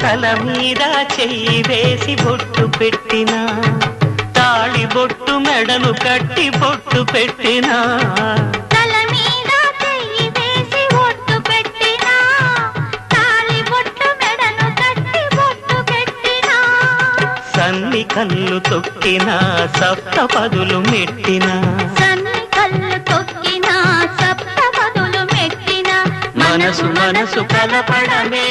తల మీద చెయ్యి వేసి బొట్టు పెట్టినా తాళి బొట్టు మెడను కట్టి బొట్టు పెట్టినా తల మీద చెయ్యి వేసి బొట్టు పెట్టినా తాళి బొట్టు మెడను కట్టి బొట్టు పెట్టినా సన్ని కళ్ళు తొక్కినా సప్తపదులు మెట్టినా సన్ని కళ్ళు తొక్కినా సప్తపదులు మెట్టినా మనసు మనసు కలపడమే